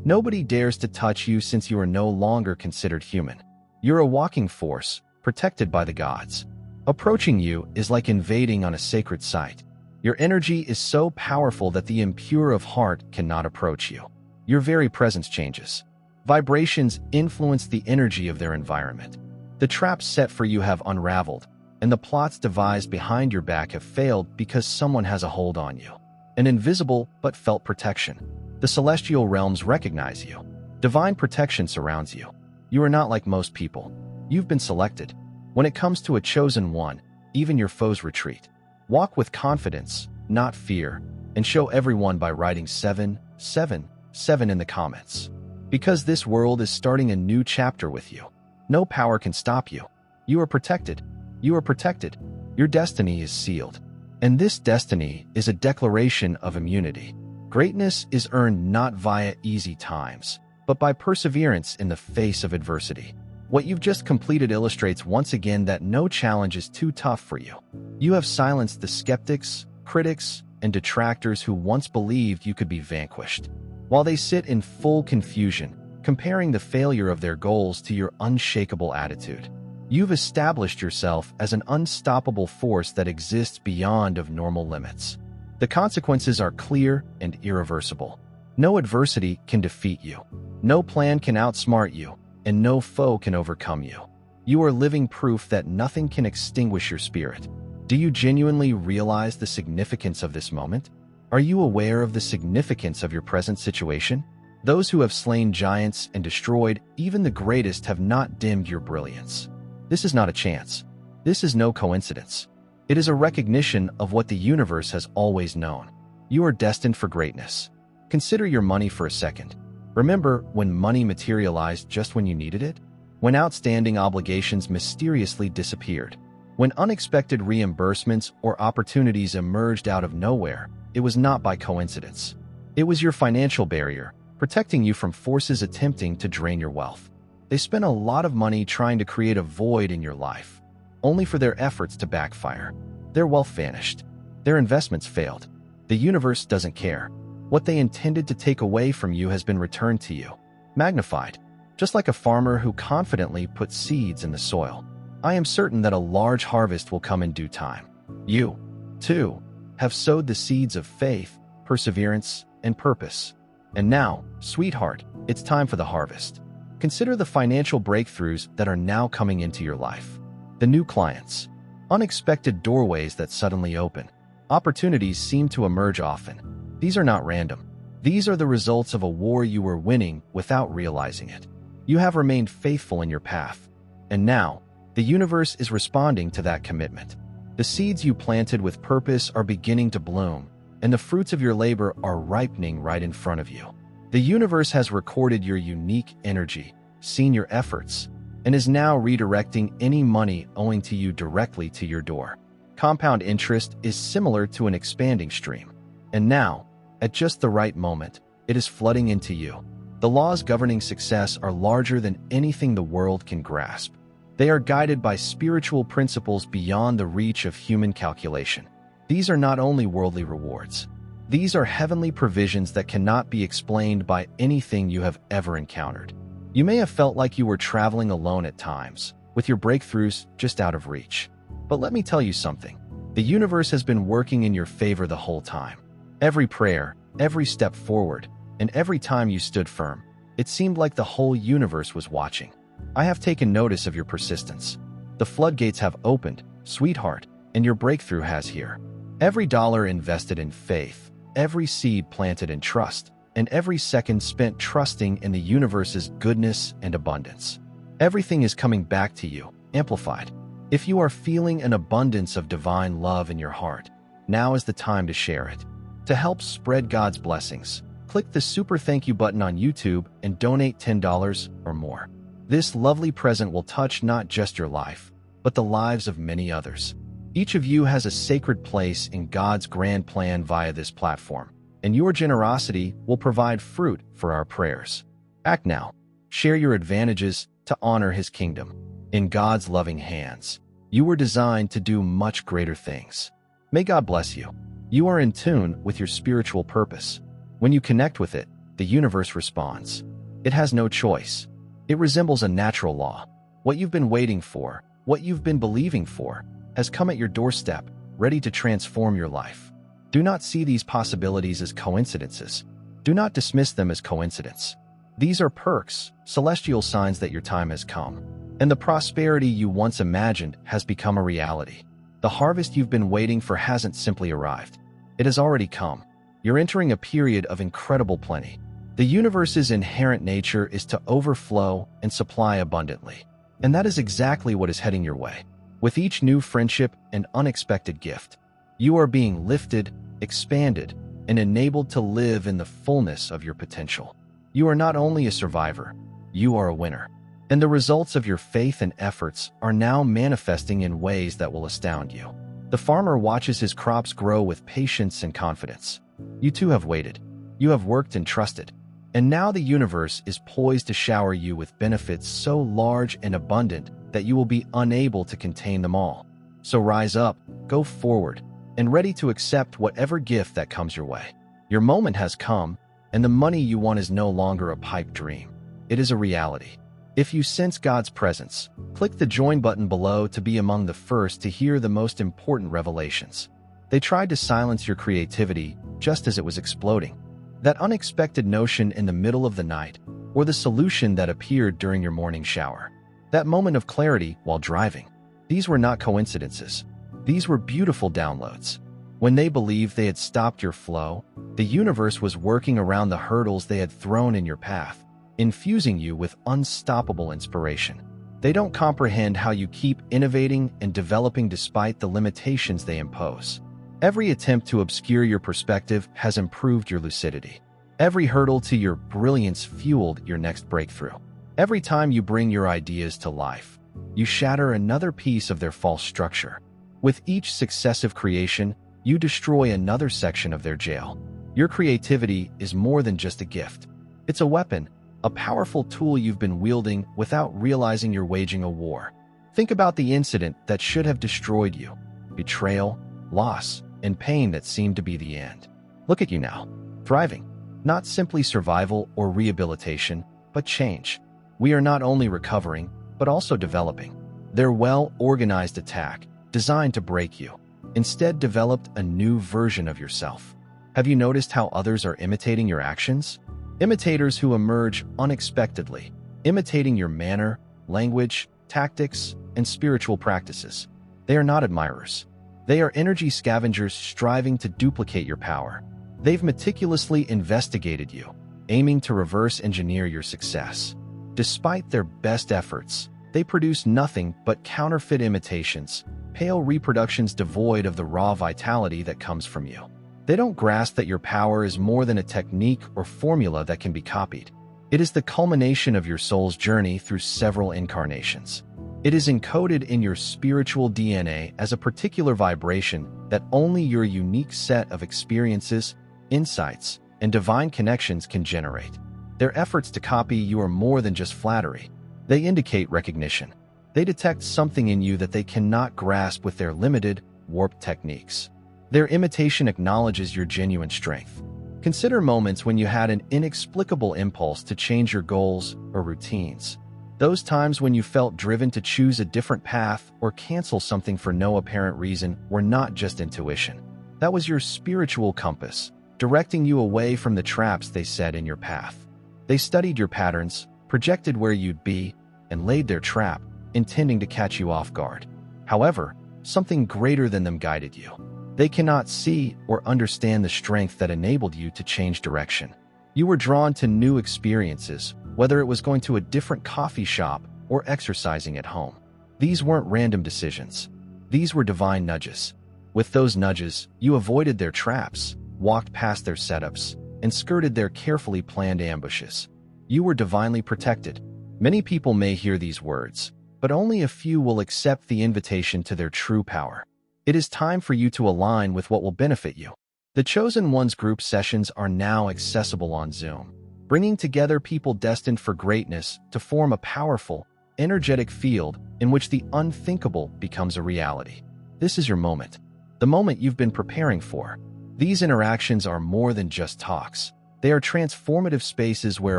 Nobody dares to touch you since you are no longer considered human. You're a walking force, protected by the gods. Approaching you is like invading on a sacred site. Your energy is so powerful that the impure of heart cannot approach you. Your very presence changes. Vibrations influence the energy of their environment. The traps set for you have unraveled, and the plots devised behind your back have failed because someone has a hold on you. An invisible but felt protection. The celestial realms recognize you. Divine protection surrounds you. You are not like most people. You've been selected. When it comes to a chosen one, even your foes retreat. Walk with confidence, not fear, and show everyone by writing 777 in the comments. Because this world is starting a new chapter with you. No power can stop you. You are protected. You are protected. Your destiny is sealed. And this destiny is a declaration of immunity. Greatness is earned not via easy times, but by perseverance in the face of adversity. What you've just completed illustrates once again that no challenge is too tough for you. You have silenced the skeptics, critics, and detractors who once believed you could be vanquished. While they sit in full confusion, comparing the failure of their goals to your unshakable attitude. You've established yourself as an unstoppable force that exists beyond of normal limits. The consequences are clear and irreversible. No adversity can defeat you. No plan can outsmart you, and no foe can overcome you. You are living proof that nothing can extinguish your spirit. Do you genuinely realize the significance of this moment? Are you aware of the significance of your present situation? Those who have slain giants and destroyed even the greatest have not dimmed your brilliance. This is not a chance. This is no coincidence. It is a recognition of what the universe has always known. You are destined for greatness. Consider your money for a second. Remember when money materialized just when you needed it? When outstanding obligations mysteriously disappeared? When unexpected reimbursements or opportunities emerged out of nowhere? It was not by coincidence. It was your financial barrier, protecting you from forces attempting to drain your wealth. They spent a lot of money trying to create a void in your life, only for their efforts to backfire. Their wealth vanished. Their investments failed. The universe doesn't care. What they intended to take away from you has been returned to you, magnified, just like a farmer who confidently puts seeds in the soil. I am certain that a large harvest will come in due time. You, too, have sowed the seeds of faith, perseverance, and purpose. And now, sweetheart, it's time for the harvest. Consider the financial breakthroughs that are now coming into your life. The new clients, unexpected doorways that suddenly open. Opportunities seem to emerge often. These are not random. These are the results of a war you were winning without realizing it. You have remained faithful in your path. And now, the universe is responding to that commitment. The seeds you planted with purpose are beginning to bloom, and the fruits of your labor are ripening right in front of you. The universe has recorded your unique energy, seen your efforts, and is now redirecting any money owing to you directly to your door. Compound interest is similar to an expanding stream. And now, at just the right moment, it is flooding into you. The laws governing success are larger than anything the world can grasp. They are guided by spiritual principles beyond the reach of human calculation. These are not only worldly rewards. These are heavenly provisions that cannot be explained by anything you have ever encountered. You may have felt like you were traveling alone at times, with your breakthroughs just out of reach. But let me tell you something. The universe has been working in your favor the whole time. Every prayer, every step forward, and every time you stood firm, it seemed like the whole universe was watching. I have taken notice of your persistence. The floodgates have opened, sweetheart, and your breakthrough has here. Every dollar invested in faith, every seed planted in trust, and every second spent trusting in the universe's goodness and abundance. Everything is coming back to you, amplified. If you are feeling an abundance of divine love in your heart, now is the time to share it. To help spread God's blessings, click the super thank you button on YouTube and donate $10 or more. This lovely present will touch not just your life, but the lives of many others. Each of you has a sacred place in God's grand plan via this platform, and your generosity will provide fruit for our prayers. Act now. Share your advantages to honor His kingdom. In God's loving hands, you were designed to do much greater things. May God bless you. You are in tune with your spiritual purpose. When you connect with it, the universe responds. It has no choice. It resembles a natural law. What you've been waiting for, what you've been believing for, has come at your doorstep, ready to transform your life. Do not see these possibilities as coincidences. Do not dismiss them as coincidence. These are perks, celestial signs that your time has come, and the prosperity you once imagined has become a reality. The harvest you've been waiting for hasn't simply arrived. It has already come. You're entering a period of incredible plenty. The universe's inherent nature is to overflow and supply abundantly, and that is exactly what is heading your way. With each new friendship and unexpected gift, you are being lifted, expanded, and enabled to live in the fullness of your potential. You are not only a survivor, you are a winner. And the results of your faith and efforts are now manifesting in ways that will astound you. The farmer watches his crops grow with patience and confidence. You too have waited. You have worked and trusted. And now the universe is poised to shower you with benefits so large and abundant that you will be unable to contain them all. So rise up, go forward, and ready to accept whatever gift that comes your way. Your moment has come, and the money you want is no longer a pipe dream. It is a reality. If you sense God's presence, click the join button below to be among the first to hear the most important revelations. They tried to silence your creativity just as it was exploding. That unexpected notion in the middle of the night, or the solution that appeared during your morning shower. That moment of clarity while driving. These were not coincidences. These were beautiful downloads. When they believed they had stopped your flow, the universe was working around the hurdles they had thrown in your path, infusing you with unstoppable inspiration. They don't comprehend how you keep innovating and developing despite the limitations they impose. Every attempt to obscure your perspective has improved your lucidity. Every hurdle to your brilliance fueled your next breakthrough. Every time you bring your ideas to life, you shatter another piece of their false structure. With each successive creation, you destroy another section of their jail. Your creativity is more than just a gift. It's a weapon, a powerful tool you've been wielding without realizing you're waging a war. Think about the incident that should have destroyed you. Betrayal, loss, and pain that seemed to be the end. Look at you now, thriving. Not simply survival or rehabilitation, but change. We are not only recovering, but also developing. Their well-organized attack, designed to break you, instead developed a new version of yourself. Have you noticed how others are imitating your actions? Imitators who emerge unexpectedly, imitating your manner, language, tactics, and spiritual practices. They are not admirers. They are energy scavengers striving to duplicate your power. They've meticulously investigated you, aiming to reverse engineer your success. Despite their best efforts, they produce nothing but counterfeit imitations, pale reproductions devoid of the raw vitality that comes from you. They don't grasp that your power is more than a technique or formula that can be copied. It is the culmination of your soul's journey through several incarnations. It is encoded in your spiritual DNA as a particular vibration that only your unique set of experiences, insights, and divine connections can generate. Their efforts to copy you are more than just flattery. They indicate recognition. They detect something in you that they cannot grasp with their limited, warped techniques. Their imitation acknowledges your genuine strength. Consider moments when you had an inexplicable impulse to change your goals or routines. Those times when you felt driven to choose a different path or cancel something for no apparent reason were not just intuition. That was your spiritual compass, directing you away from the traps they set in your path. They studied your patterns, projected where you'd be, and laid their trap, intending to catch you off guard. However, something greater than them guided you. They cannot see or understand the strength that enabled you to change direction. You were drawn to new experiences, whether it was going to a different coffee shop or exercising at home. These weren't random decisions. These were divine nudges. With those nudges, you avoided their traps, walked past their setups, and skirted their carefully planned ambushes. You were divinely protected. Many people may hear these words, but only a few will accept the invitation to their true power. It is time for you to align with what will benefit you. The Chosen Ones group sessions are now accessible on Zoom, bringing together people destined for greatness to form a powerful, energetic field in which the unthinkable becomes a reality. This is your moment, the moment you've been preparing for. These interactions are more than just talks. They are transformative spaces where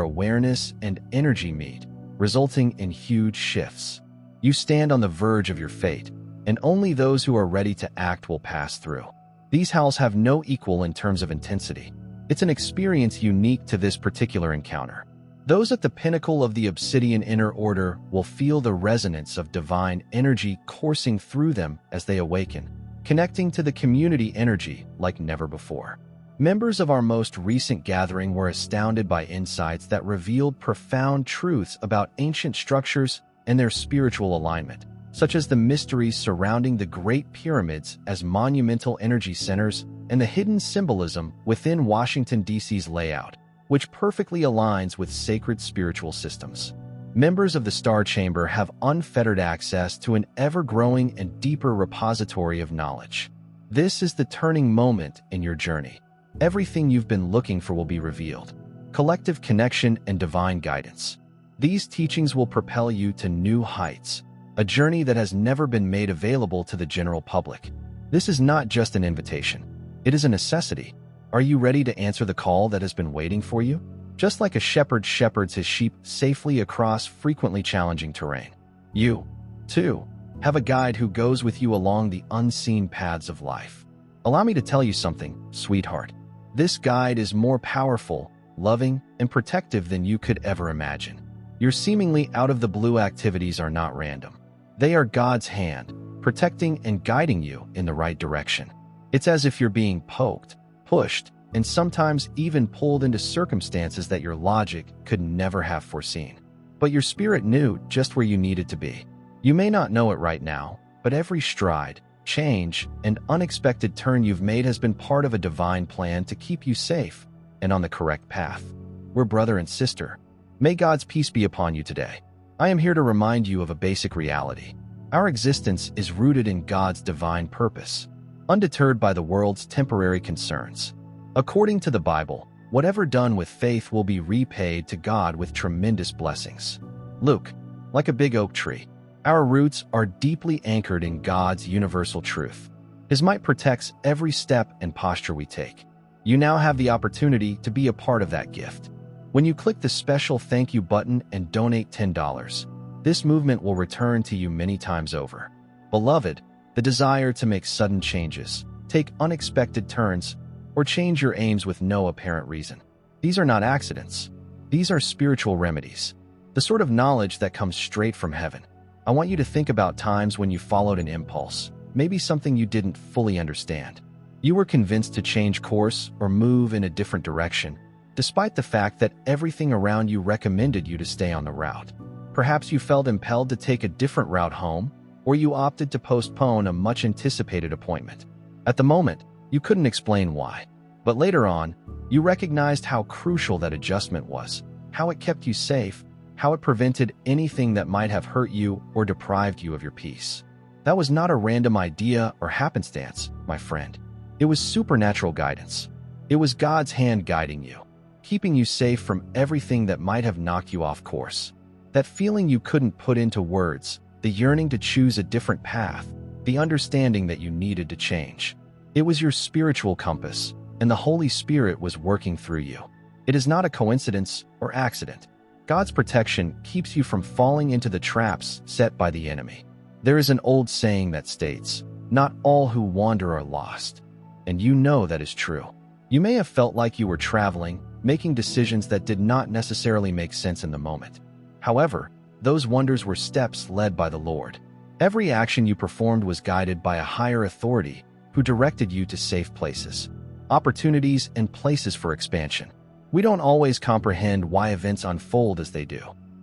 awareness and energy meet, resulting in huge shifts. You stand on the verge of your fate, and only those who are ready to act will pass through. These halls have no equal in terms of intensity. It's an experience unique to this particular encounter. Those at the pinnacle of the Obsidian Inner Order will feel the resonance of divine energy coursing through them as they awaken, connecting to the community energy like never before. Members of our most recent gathering were astounded by insights that revealed profound truths about ancient structures and their spiritual alignment, such as the mysteries surrounding the Great Pyramids as monumental energy centers and the hidden symbolism within Washington, D.C.'s layout, which perfectly aligns with sacred spiritual systems. Members of the Star Chamber have unfettered access to an ever-growing and deeper repository of knowledge. This is the turning moment in your journey. Everything you've been looking for will be revealed. Collective connection and divine guidance. These teachings will propel you to new heights, a journey that has never been made available to the general public. This is not just an invitation. It is a necessity. Are you ready to answer the call that has been waiting for you? Just like a shepherd shepherds his sheep safely across frequently challenging terrain, you, too, have a guide who goes with you along the unseen paths of life. Allow me to tell you something, sweetheart. This guide is more powerful, loving, and protective than you could ever imagine. Your seemingly out-of-the-blue activities are not random. They are God's hand, protecting and guiding you in the right direction. It's as if you're being poked, pushed, and sometimes even pulled into circumstances that your logic could never have foreseen. But your spirit knew just where you needed to be. You may not know it right now, but every stride, change, and unexpected turn you've made has been part of a divine plan to keep you safe and on the correct path. We're brother and sister. May God's peace be upon you today. I am here to remind you of a basic reality. Our existence is rooted in God's divine purpose, undeterred by the world's temporary concerns. According to the Bible, whatever done with faith will be repaid to God with tremendous blessings. Luke, like a big oak tree, our roots are deeply anchored in God's universal truth. His might protects every step and posture we take. You now have the opportunity to be a part of that gift. When you click the special thank you button and donate $10, this movement will return to you many times over. Beloved, the desire to make sudden changes, take unexpected turns, or change your aims with no apparent reason. These are not accidents. These are spiritual remedies, the sort of knowledge that comes straight from heaven. I want you to think about times when you followed an impulse, maybe something you didn't fully understand. You were convinced to change course or move in a different direction, despite the fact that everything around you recommended you to stay on the route. Perhaps you felt impelled to take a different route home, or you opted to postpone a much-anticipated appointment. At the moment, you couldn't explain why, but later on, you recognized how crucial that adjustment was, how it kept you safe, how it prevented anything that might have hurt you or deprived you of your peace. That was not a random idea or happenstance, my friend. It was supernatural guidance. It was God's hand guiding you, keeping you safe from everything that might have knocked you off course. That feeling you couldn't put into words, the yearning to choose a different path, the understanding that you needed to change. It was your spiritual compass, and the Holy Spirit was working through you. It is not a coincidence or accident. God's protection keeps you from falling into the traps set by the enemy. There is an old saying that states, "Not all who wander are lost." And you know that is true. You may have felt like you were traveling, making decisions that did not necessarily make sense in the moment. However, those wonders were steps led by the Lord. Every action you performed was guided by a higher authority who directed you to safe places, opportunities, and places for expansion. We don't always comprehend why events unfold as they do.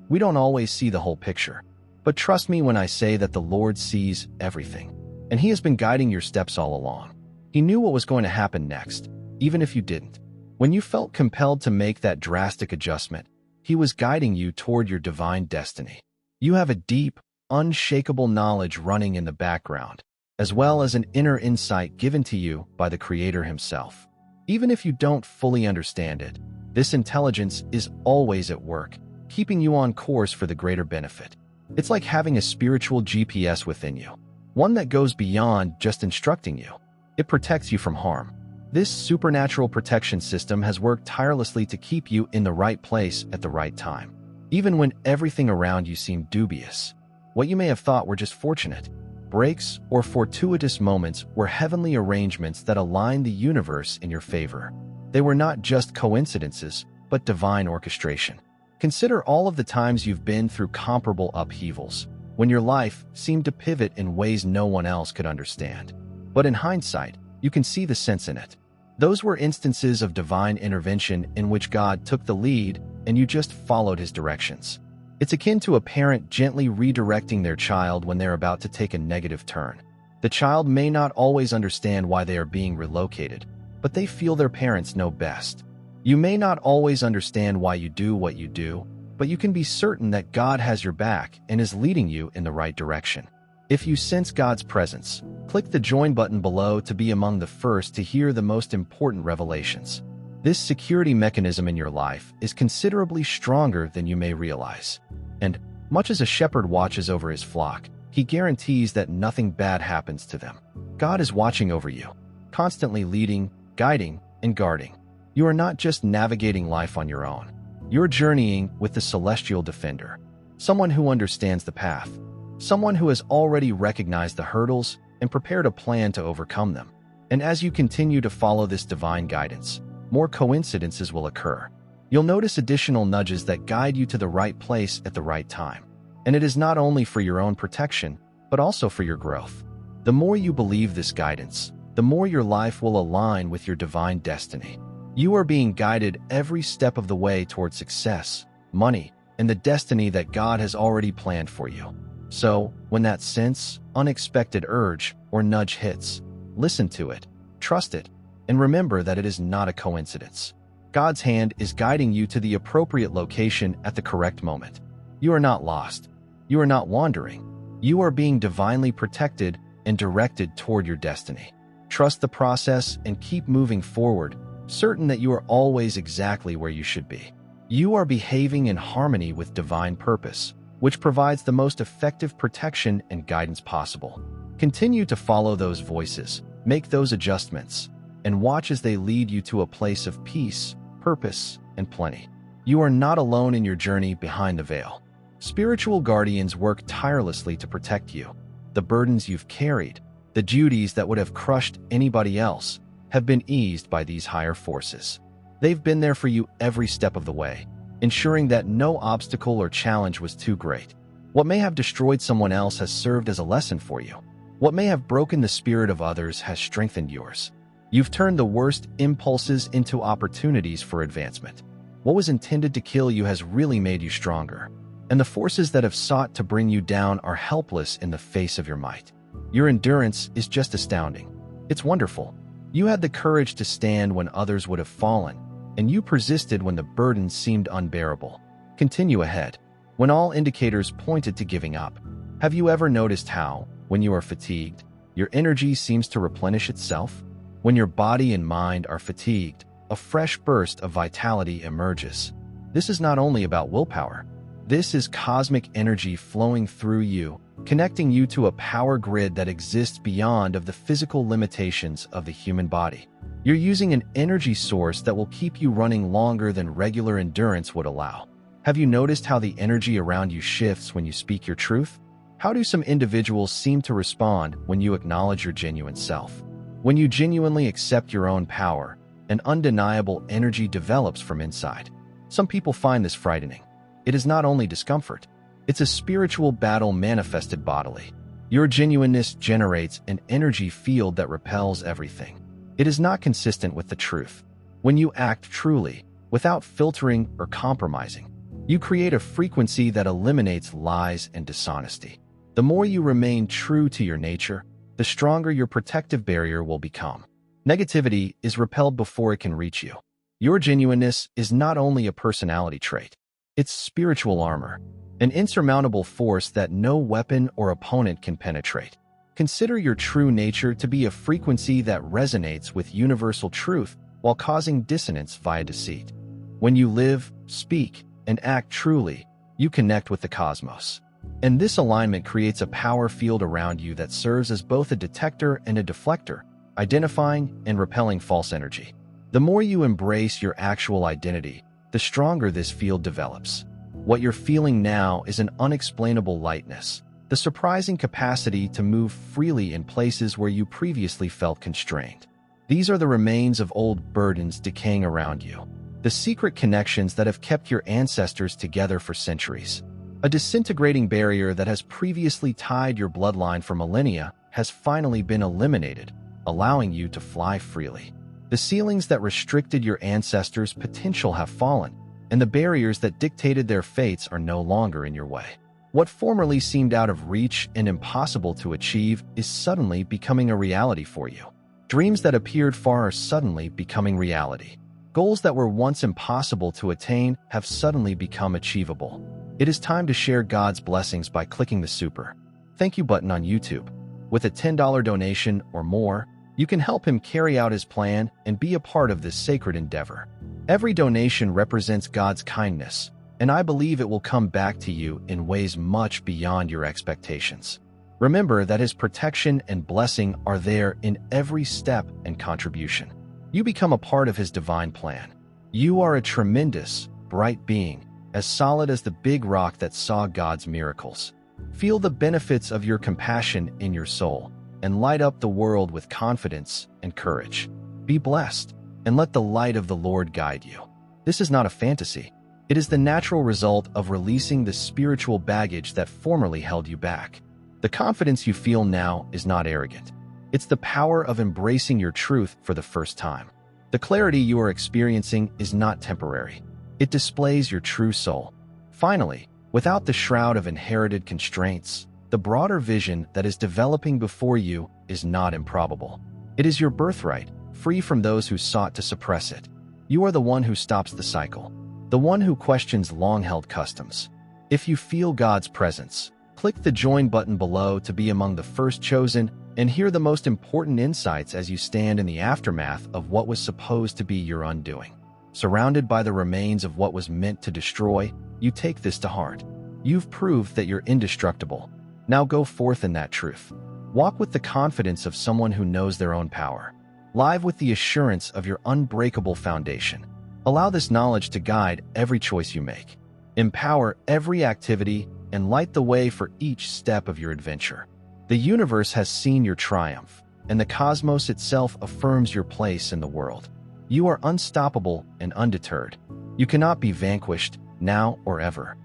We don't always see the whole picture. But trust me when I say that the Lord sees everything, and He has been guiding your steps all along. He knew what was going to happen next, even if you didn't. When you felt compelled to make that drastic adjustment, He was guiding you toward your divine destiny. You have a deep, unshakable knowledge running in the background, as well as an inner insight given to you by the Creator Himself. Even if you don't fully understand it, this intelligence is always at work, keeping you on course for the greater benefit. It's like having a spiritual GPS within you, one that goes beyond just instructing you. It protects you from harm, This supernatural protection system has worked tirelessly to keep you in the right place at the right time, even when everything around you seemed dubious. What you may have thought were just fortunate breaks or fortuitous moments were heavenly arrangements that aligned the universe in your favor. They were not just coincidences, but divine orchestration. Consider all of the times you've been through comparable upheavals, when your life seemed to pivot in ways no one else could understand. But in hindsight, you can see the sense in it. Those were instances of divine intervention in which God took the lead and you just followed his directions. It's akin to a parent gently redirecting their child when they're about to take a negative turn. The child may not always understand why they are being relocated, but they feel their parents know best. You may not always understand why you do what you do, but you can be certain that God has your back and is leading you in the right direction. If you sense God's presence, click the join button below to be among the first to hear the most important revelations. This security mechanism in your life is considerably stronger than you may realize. And, much as a shepherd watches over his flock, he guarantees that nothing bad happens to them. God is watching over you, constantly leading, guiding, and guarding. You are not just navigating life on your own. You're journeying with the celestial defender, someone who understands the path, someone who has already recognized the hurdles and prepared a plan to overcome them. And as you continue to follow this divine guidance, more coincidences will occur. You'll notice additional nudges that guide you to the right place at the right time. And it is not only for your own protection, but also for your growth. The more you believe this guidance, the more your life will align with your divine destiny. You are being guided every step of the way toward success, money, and the destiny that God has already planned for you. So, when that sense, unexpected urge, or nudge hits, listen to it, trust it, and remember that it is not a coincidence. God's hand is guiding you to the appropriate location at the correct moment. You are not lost. You are not wandering. You are being divinely protected and directed toward your destiny. Trust the process and keep moving forward, certain that you are always exactly where you should be. You are behaving in harmony with divine purpose, which provides the most effective protection and guidance possible. Continue to follow those voices, make those adjustments, and watch as they lead you to a place of peace, purpose, and plenty. You are not alone in your journey behind the veil. Spiritual guardians work tirelessly to protect you. The burdens you've carried, the duties that would have crushed anybody else, have been eased by these higher forces. They've been there for you every step of the way, ensuring that no obstacle or challenge was too great. What may have destroyed someone else has served as a lesson for you. What may have broken the spirit of others has strengthened yours. You've turned the worst impulses into opportunities for advancement. What was intended to kill you has really made you stronger, and the forces that have sought to bring you down are helpless in the face of your might. Your endurance is just astounding. It's wonderful. You had the courage to stand when others would have fallen, and you persisted when the burden seemed unbearable. Continue ahead, when all indicators pointed to giving up. Have you ever noticed how, when you are fatigued, your energy seems to replenish itself? When your body and mind are fatigued, a fresh burst of vitality emerges. This is not only about willpower. This is cosmic energy flowing through you, connecting you to a power grid that exists beyond of the physical limitations of the human body. You're using an energy source that will keep you running longer than regular endurance would allow. Have you noticed how the energy around you shifts when you speak your truth? How do some individuals seem to respond when you acknowledge your genuine self? When you genuinely accept your own power, an undeniable energy develops from inside. Some people find this frightening. It is not only discomfort, it's a spiritual battle manifested bodily. Your genuineness generates an energy field that repels everything. It is not consistent with the truth. When you act truly, without filtering or compromising, you create a frequency that eliminates lies and dishonesty. The more you remain true to your nature, the stronger your protective barrier will become. Negativity is repelled before it can reach you. Your genuineness is not only a personality trait, it's spiritual armor, an insurmountable force that no weapon or opponent can penetrate. Consider your true nature to be a frequency that resonates with universal truth while causing dissonance via deceit. When you live, speak, and act truly, you connect with the cosmos. And this alignment creates a power field around you that serves as both a detector and a deflector, identifying and repelling false energy. The more you embrace your actual identity, the stronger this field develops. What you're feeling now is an unexplainable lightness, the surprising capacity to move freely in places where you previously felt constrained. These are the remains of old burdens decaying around you, the secret connections that have kept your ancestors together for centuries. A disintegrating barrier that has previously tied your bloodline for millennia has finally been eliminated, allowing you to fly freely. The ceilings that restricted your ancestors' potential have fallen, and the barriers that dictated their fates are no longer in your way. What formerly seemed out of reach and impossible to achieve is suddenly becoming a reality for you. Dreams that appeared far are suddenly becoming reality. Goals that were once impossible to attain have suddenly become achievable. It is time to share God's blessings by clicking the super thank you button on YouTube. With a $10 donation or more, you can help him carry out his plan and be a part of this sacred endeavor. Every donation represents God's kindness, and I believe it will come back to you in ways much beyond your expectations. Remember that his protection and blessing are there in every step and contribution. You become a part of his divine plan. You are a tremendous, bright being, as solid as the big rock that saw God's miracles. Feel the benefits of your compassion in your soul and light up the world with confidence and courage. Be blessed and let the light of the Lord guide you. This is not a fantasy. It is the natural result of releasing the spiritual baggage that formerly held you back. The confidence you feel now is not arrogant. It's the power of embracing your truth for the first time. The clarity you are experiencing is not temporary. It displays your true soul. Finally, without the shroud of inherited constraints, the broader vision that is developing before you is not improbable. It is your birthright, free from those who sought to suppress it. You are the one who stops the cycle, the one who questions long-held customs. If you feel God's presence, click the join button below to be among the first chosen and hear the most important insights as you stand in the aftermath of what was supposed to be your undoing. Surrounded by the remains of what was meant to destroy, you take this to heart. You've proved that you're indestructible. Now go forth in that truth. Walk with the confidence of someone who knows their own power. Live with the assurance of your unbreakable foundation. Allow this knowledge to guide every choice you make. Empower every activity and light the way for each step of your adventure. The universe has seen your triumph, and the cosmos itself affirms your place in the world. You are unstoppable and undeterred. You cannot be vanquished, now or ever.